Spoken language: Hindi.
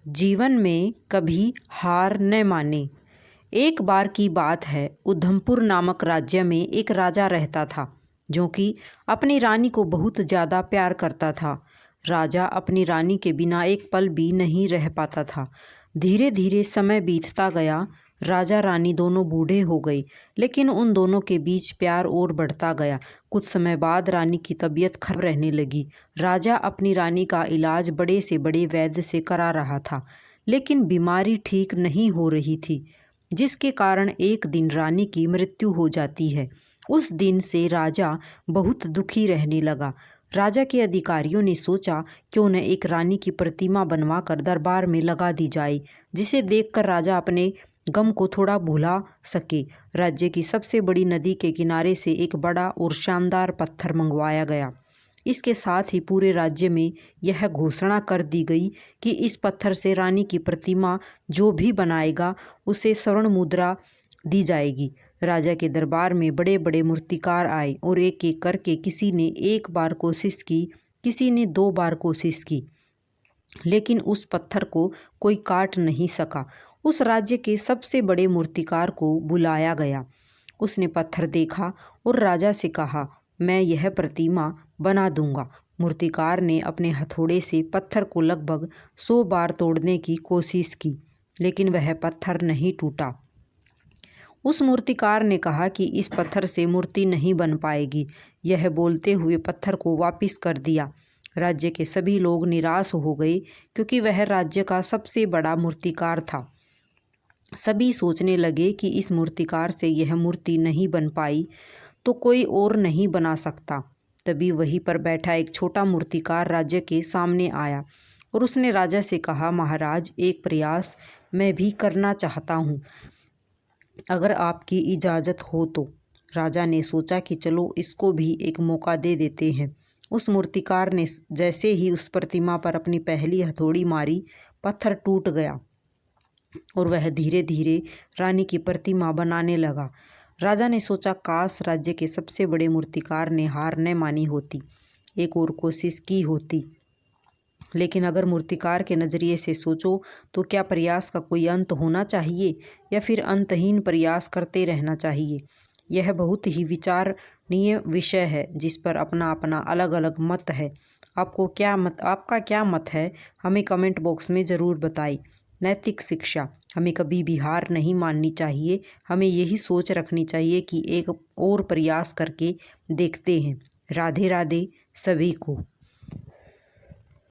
जीवन में कभी हार न माने। एक बार की बात है, उधमपुर नामक राज्य में एक राजा रहता था जो कि अपनी रानी को बहुत ज़्यादा प्यार करता था। राजा अपनी रानी के बिना एक पल भी नहीं रह पाता था। धीरे धीरे समय बीतता गया। राजा रानी दोनों बूढ़े हो गए, लेकिन उन दोनों के बीच प्यार और बढ़ता गया। कुछ समय बाद रानी की तबीयत खराब रहने लगी। राजा अपनी रानी का इलाज बड़े से बड़े वैद्य से करा रहा था, लेकिन बीमारी ठीक नहीं हो रही थी, जिसके कारण एक दिन रानी की मृत्यु हो जाती है। उस दिन से राजा बहुत दुखी रहने लगा। राजा के अधिकारियों ने सोचा क्यों न एक रानी की प्रतिमा बनवाकर दरबार में लगा दी जाए, जिसे देखकर राजा अपने गम को थोड़ा भुला सके। राज्य की सबसे बड़ी नदी के किनारे से एक बड़ा और शानदार पत्थर मंगवाया गया। इसके साथ ही पूरे राज्य में यह घोषणा कर दी गई कि इस पत्थर से रानी की प्रतिमा जो भी बनाएगा उसे स्वर्ण मुद्रा दी जाएगी। राजा के दरबार में बड़े बड़े मूर्तिकार आए और एक एक करके किसी ने एक बार कोशिश की, किसी ने 2 बार कोशिश की, लेकिन उस पत्थर को कोई काट नहीं सका। उस राज्य के सबसे बड़े मूर्तिकार को बुलाया गया। उसने पत्थर देखा और राजा से कहा, मैं यह प्रतिमा बना दूंगा। मूर्तिकार ने अपने हथौड़े से पत्थर को लगभग 100 बार तोड़ने की कोशिश की, लेकिन वह पत्थर नहीं टूटा। उस मूर्तिकार ने कहा कि इस पत्थर से मूर्ति नहीं बन पाएगी। यह बोलते हुए पत्थर को वापस कर दिया। राज्य के सभी लोग निराश हो गए, क्योंकि वह राज्य का सबसे बड़ा मूर्तिकार था। सभी सोचने लगे कि इस मूर्तिकार से यह मूर्ति नहीं बन पाई तो कोई और नहीं बना सकता। तभी वहीं पर बैठा एक छोटा मूर्तिकार राज्य के सामने आया और उसने राजा से कहा, महाराज, एक प्रयास मैं भी करना चाहता हूँ, अगर आपकी इजाज़त हो तो। राजा ने सोचा कि चलो इसको भी एक मौका दे देते हैं। उस मूर्तिकार ने जैसे ही उस प्रतिमा पर अपनी पहली हथौड़ी मारी, पत्थर टूट गया और वह धीरे धीरे रानी की प्रतिमा बनाने लगा। राजा ने सोचा, काश राज्य के सबसे बड़े मूर्तिकार ने हार न मानी होती, एक और कोशिश की होती। लेकिन अगर मूर्तिकार के नज़रिए से सोचो तो क्या प्रयास का कोई अंत होना चाहिए या फिर अंतहीन प्रयास करते रहना चाहिए? यह बहुत ही विचारणीय विषय है, जिस पर अपना अपना अलग अलग मत है। आपका क्या मत है, हमें कमेंट बॉक्स में ज़रूर बताएं। नैतिक शिक्षा, हमें कभी भी हार नहीं माननी चाहिए। हमें यही सोच रखनी चाहिए कि एक और प्रयास करके देखते हैं। राधे राधे सभी को।